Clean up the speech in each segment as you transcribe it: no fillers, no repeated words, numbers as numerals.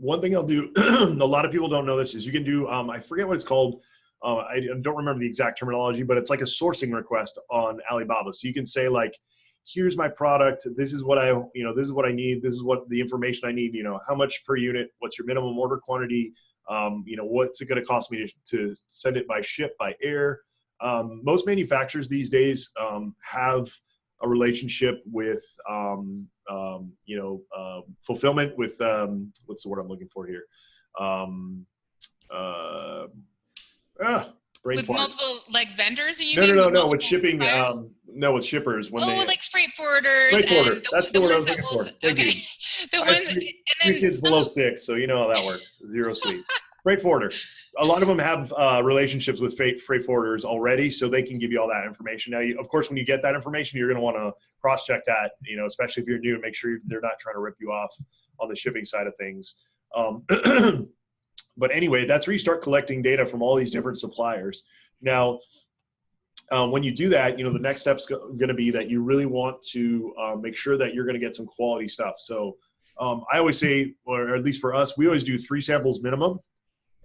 one thing I'll do, a lot of people don't know this, is you can do, I forget what it's called. I don't remember the exact terminology, but it's like a sourcing request on Alibaba. So you can say like, here's my product. This is what this is what I need. This is what the information I need, how much per unit, what's your minimum order quantity? What's it going to cost me to send it by ship, by air? Most manufacturers these days have a relationship with, fulfillment with, what's the word I'm looking for here? Brain With fart. multiple like vendors, you No, mean? no, no, no. With shipping, suppliers? no, with shippers. When they Like freight forwarders freight forwarder. and That's the the word I ones was that looking will, for. Thank okay. you. The I have ones, three and then kids below 6, so you know how that works. Zero sleep. Freight forwarder. A lot of them have relationships with freight forwarders already, so they can give you all that information. Now, of course, when you get that information, you're going to want to cross-check that, especially if you're new, to make sure they're not trying to rip you off on the shipping side of things. But anyway, that's where you start collecting data from all these different suppliers. Now, when you do that, the next step's going to be that you really want to make sure that you're going to get some quality stuff. So I always say, or at least for us, we always do 3 samples minimum.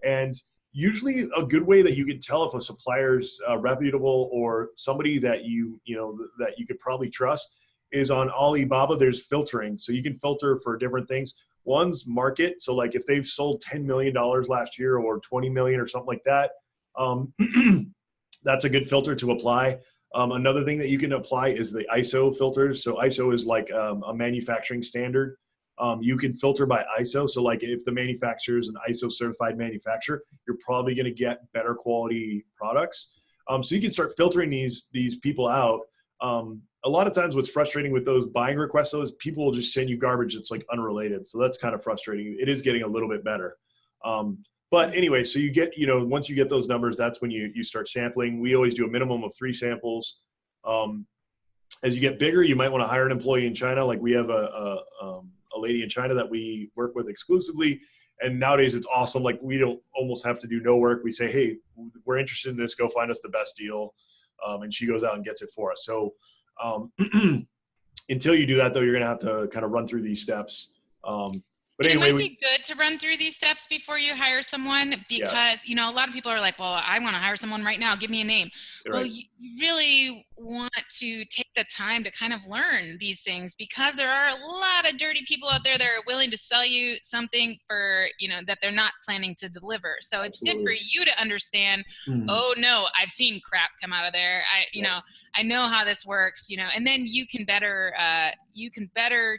And usually a good way that you can tell if a supplier's reputable or somebody that that you could probably trust is on Alibaba. There's filtering. So you can filter for different things. One's market. So like if they've sold $10 million last year or 20 million or something like that, that's a good filter to apply. Another thing that you can apply is the ISO filters. So ISO is like a manufacturing standard. You can filter by ISO. So like if the manufacturer is an ISO certified manufacturer, you're probably going to get better quality products. So you can start filtering these people out. A lot of times what's frustrating with those buying requests is people will just send you garbage that's like unrelated. So that's kind of frustrating. It is getting a little bit better. But anyway, so you get, once you get those numbers, that's when you start sampling. We always do a minimum of 3 samples. As you get bigger, you might want to hire an employee in China. Like we have a lady in China that we work with exclusively. And nowadays it's awesome. Like we don't almost have to do no work. We say, hey, we're interested in this. Go find us the best deal. And she goes out and gets it for us. So until you do that, though, you're going to have to kind of run through these steps. But anyway, it might be good to run through these steps before you hire someone because, yes. A lot of people are like, well, I want to hire someone right now. Give me a name. Right. Well, you really want to take the time to kind of learn these things because there are a lot of dirty people out there that are willing to sell you something for, that they're not planning to deliver. So it's good for you to understand, oh no, I've seen crap come out of there. I know how this works, and then you can better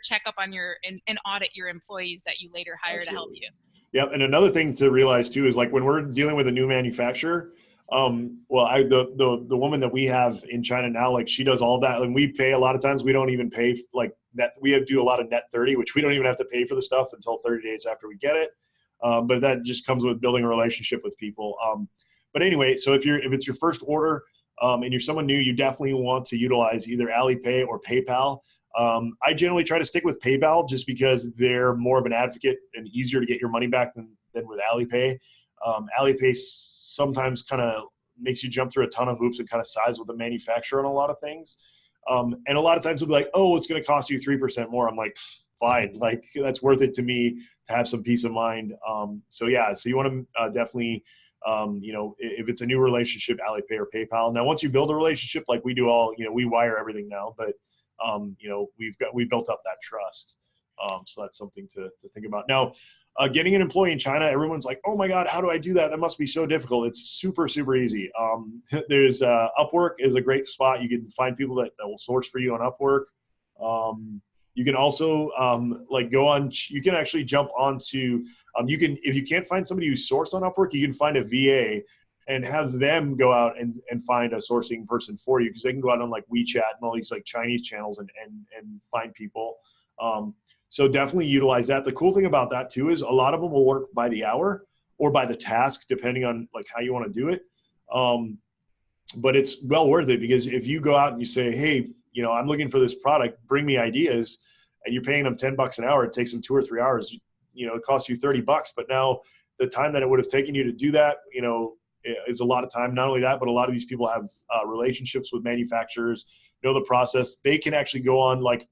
check up on and audit your employees that you later hire to help you. Yep. And another thing to realize too is like when we're dealing with a new manufacturer, the woman that we have in China now, like she does all that, and we pay a lot of times. We don't even pay like that. We do a lot of net 30, which we don't even have to pay for the stuff until 30 days after we get it. But that just comes with building a relationship with people. But anyway, so if it's your first order and you're someone new, you definitely want to utilize either Alipay or PayPal. I generally try to stick with PayPal just because they're more of an advocate and easier to get your money back than with Alipay. Alipay sometimes kind of makes you jump through a ton of hoops and kind of sides with the manufacturer on a lot of things. And a lot of times they'll be like, oh, it's going to cost you 3% more. I'm like, fine. Like that's worth it to me to have some peace of mind. So you want to definitely, if it's a new relationship, Alipay or PayPal. Now, once you build a relationship, like we do we wire everything now, but we built up that trust. So that's something to think about. Now, getting an employee in China, everyone's like, oh my God, how do I do that? That must be so difficult. It's super, super easy. There's Upwork is a great spot. You can find people that will source for you on Upwork. You can also you can actually jump onto, if you can't find somebody who sourced on Upwork, you can find a VA and have them go out and find a sourcing person for you, because they can go out on like WeChat and all these like Chinese channels and find people. So definitely utilize that. The cool thing about that too is a lot of them will work by the hour or by the task, depending on like how you want to do it. But it's well worth it, because if you go out and you say, hey, I'm looking for this product, bring me ideas, and you're paying them $10 an hour, it takes them 2 or 3 hours, it costs you $30, but now the time that it would have taken you to do that, is a lot of time. Not only that, but a lot of these people have relationships with manufacturers, know the process. They can actually go on like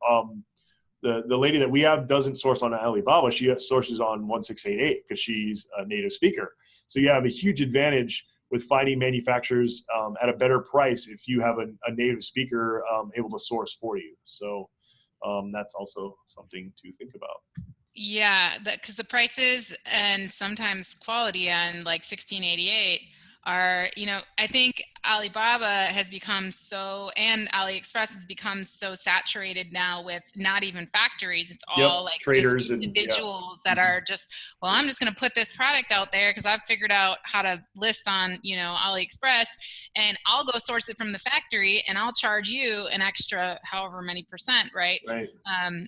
the lady that we have doesn't source on Alibaba. She sources on 1688 because she's a native speaker. So you have a huge advantage with finding manufacturers at a better price if you have a native speaker able to source for you. So that's also something to think about. Yeah, because the prices and sometimes quality on like 1688 are, I think Alibaba has become so, and AliExpress has become so saturated now with not even factories. It's all like just Traders individuals that are just, well, I'm just going to put this product out there because I've figured out how to list on, AliExpress, and I'll go source it from the factory and I'll charge you an extra however many percent, right? Right.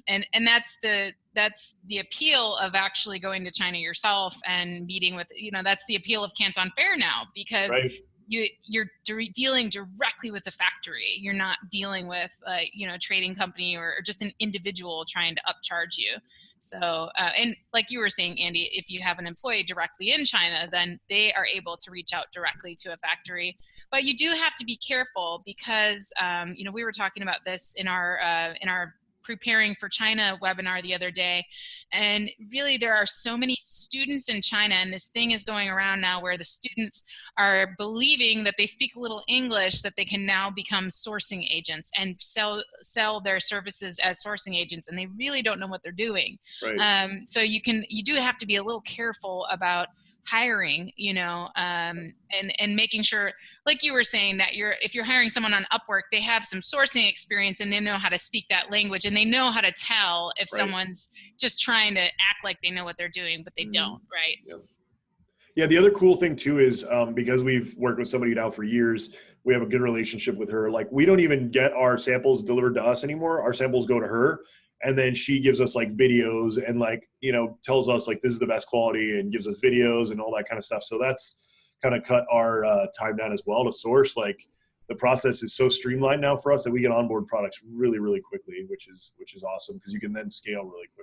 And that's the appeal of actually going to China yourself and meeting with, that's the appeal of Canton Fair now, because right. you're dealing directly with the factory. You're not dealing with a trading company or just an individual trying to upcharge you. So, and like you were saying, Andy, if you have an employee directly in China, then they are able to reach out directly to a factory. But you do have to be careful because, we were talking about this in our preparing for China webinar the other day. And really there are so many students in China, and this thing is going around now where the students are believing that they speak a little English, that they can now become sourcing agents and sell their services as sourcing agents, and they really don't know what they're doing. Right. So you do have to be a little careful about hiring, and making sure, like you were saying, that if you're hiring someone on Upwork, they have some sourcing experience and they know how to speak that language, and they know how to tell if someone's just trying to act like they know what they're doing, but they don't, right? Yep. Yeah, the other cool thing too is because we've worked with somebody now for years, we have a good relationship with her. Like, we don't even get our samples delivered to us anymore. Our samples go to her, and then she gives us like videos and like, tells us like this is the best quality and gives us videos and all that kind of stuff. So that's kind of cut our time down as well to source. Like, the process is so streamlined now for us that we can onboard products really, really quickly, which is awesome because you can then scale really quickly.